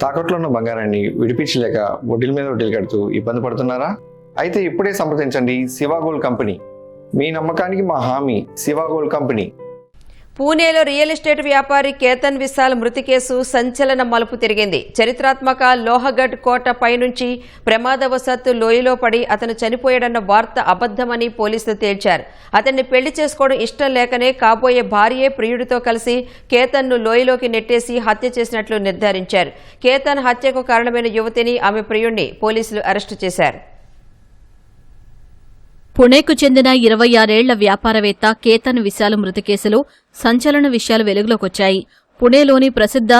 తాకట్లో ఉన్న బంగారాన్ని విడిపించలేక వడ్డీల మీద వడ్డీలు కడుతూ ఇబ్బంది పడుతున్నారా? అయితే ఇప్పుడే సంప్రదించండి శివ గోల్డ్ కంపెనీ. మీ నమ్మకానికి మా హామీ శివ గోల్డ్ కంపెనీ. పూణేలో రియల్ ఎస్టేట్ వ్యాపారి కేతన్ విశాల్ మృతి కేసు సంచలన మలుపు తిరిగింది. చరిత్రాత్మక లోహగఢ్ కోట పైనుంచి ప్రమాదవశాత్తు లోయలో పడి అతను చనిపోయాడన్న వార్త అబద్ధమని పోలీసులు తేల్చారు. అతన్ని పెళ్లి చేసుకోవడం ఇష్టం లేకనే కాబోయే భార్యే ప్రియుడితో కలిసి కేతన్ను లోయలోకి నెట్టేసి హత్య చేసినట్లు నిర్ధారించారు. కేతన్ హత్యకు కారణమైన యువతిని, ఆమె ప్రియుడిని పోలీసులు అరెస్టు చేశారు. పుణేకు చెందిన 26 ఏళ్ల వ్యాపారవేత్త కేతన్ విశాల్ మృతి కేసులో సంచలన విషయాలు వెలుగులోకొచ్చాయి. పుణేలోని ప్రసిద్ధ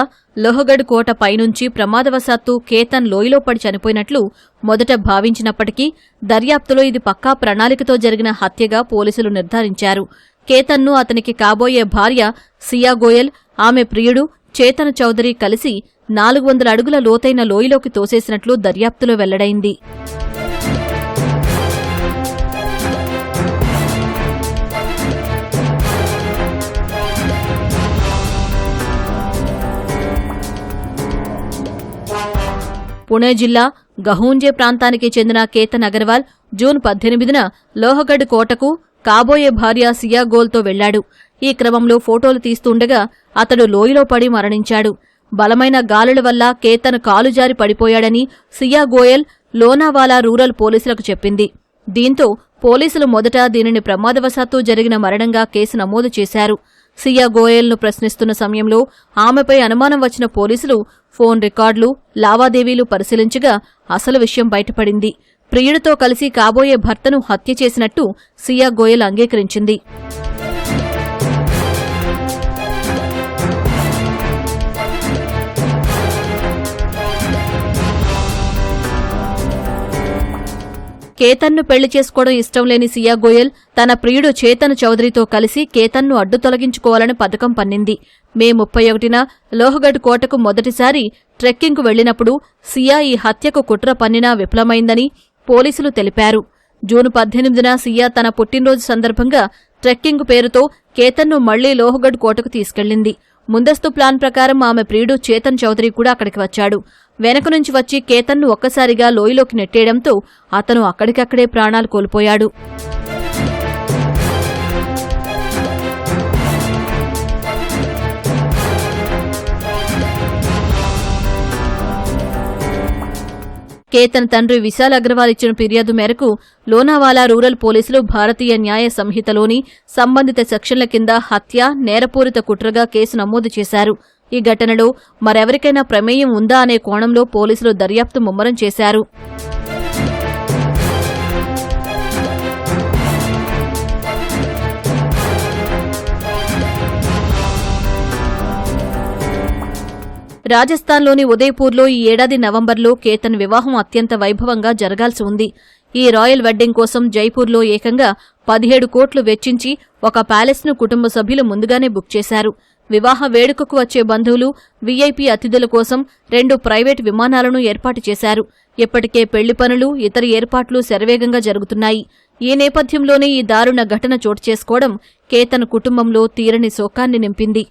లోహగఢ్ కోట పైనుంచి ప్రమాదవశాత్తు కేతన్ లోయలో పడి చనిపోయినట్లు మొదట భావించినప్పటికీ దర్యాప్తులో ఇది పక్కా ప్రణాళికతో జరిగిన హత్యగా పోలీసులు నిర్ధారించారు. కేతన్ను అతనికి కాబోయే భార్య సియా గోయల్, ఆమె ప్రియుడు చేతన్ చౌదరి కలిసి 400 అడుగుల లోతైన లోయలోకి తోసేసినట్లు దర్యాప్తులో వెల్లడైంది. పుణే జిల్లా గహూంజే ప్రాంతానికి చెందిన కేతన్ అగర్వాల్ జూన్ 18న లోహగఢ్ కోటకు కాబోయే భార్య సియా గోల్తో వెళ్లాడు. ఈ క్రమంలో ఫోటోలు తీస్తుండగా అతడు లోయలో పడి మరణించాడు. బలమైన గాలుల వల్ల కేతన్ కాలు జారి పడిపోయాడని సియా గోయల్ లోనావాలా రూరల్ పోలీసులకు చెప్పింది. దీంతో పోలీసులు మొదట దీనిని ప్రమాదవశాత్తు జరిగిన మరణంగా కేసు నమోదు చేశారు. సియా గోయల్ను ప్రశ్నిస్తున్న సమయంలో ఆమెపై అనుమానం వచ్చిన పోలీసులు ఫోన్ రికార్డులు, లావాదేవీలు పరిశీలించగా అసలు విషయం బయటపడింది. ప్రియుడితో కలిసి కాబోయే భర్తను హత్య చేసినట్టు సియా గోయల్ అంగీకరించింది. కేతన్ను పెళ్లి చేసుకోవడం ఇష్టం లేని సియా గోయల్ తన ప్రియుడు చేతన్ చౌదరితో కలిసి కేతన్ను అడ్డు తొలగించుకోవాలని పథకం పన్నింది. మే 31న లోహగఢ్ కోటకు మొదటిసారి ట్రెక్కింగ్కు వెళ్లినప్పుడు సియా ఈ హత్యకు కుట్ర పన్నినా విఫలమైందని పోలీసులు తెలిపారు. జూన్ 18న సియా తన పుట్టినరోజు సందర్భంగా ట్రెక్కింగ్ పేరుతో కేతన్ను మళ్లీ లోహగఢ్ కోటకు తీసుకెళ్లింది. ముందస్తు ప్లాన్ ప్రకారం ఆమె ప్రియుడు చేతన్ చౌదరి కూడా అక్కడికి వచ్చాడు. వెనక నుంచి వచ్చి కేతన్ను ఒక్కసారిగా లోయలోకి నెట్టేయడంతో అతను అక్కడికక్కడే ప్రాణాలు కోల్పోయాడు. కేతన్ తండ్రి విశాల్ అగర్వాల్ ఇచ్చిన ఫిర్యాదు మేరకు లోనావాలా రూరల్ పోలీసులు భారతీయ న్యాయ సంహితలోని సంబంధిత సెక్షన్ల కింద హత్య, నేరపూరిత కుట్రగా కేసు నమోదు చేశారు. ఈ ఘటనలో మరెవరికైనా ప్రమేయం ఉందా అనే కోణంలో పోలీసులు దర్యాప్తు ముమ్మరం చేశారు. రాజస్థాన్లోని ఉదయ్పూర్లో ఈ ఏడాది నవంబర్లో కేతన్ వివాహం అత్యంత వైభవంగా జరగాల్సి ఉంది. ఈ రాయల్ వెడ్డింగ్ కోసం జైపూర్లో ఏకంగా 17 కోట్లు వెచ్చించి ఒక ప్యాలెస్ను కుటుంబ సభ్యులు ముందుగానే బుక్ చేశారు. వివాహ వేడుకకు వచ్చే బంధువులు, వీఐపీ అతిథుల కోసం 2 ప్రైవేట్ విమానాలను ఏర్పాటు చేశారు. ఇప్పటికే పెళ్లి పనులు, ఇతర ఏర్పాట్లు శరవేగంగా జరుగుతున్నాయి. ఈ నేపథ్యంలోనే ఈ దారుణ ఘటన చోటు చేసుకోవడం కేతన్ కుటుంబంలో తీరని శోకాన్ని నింపింది.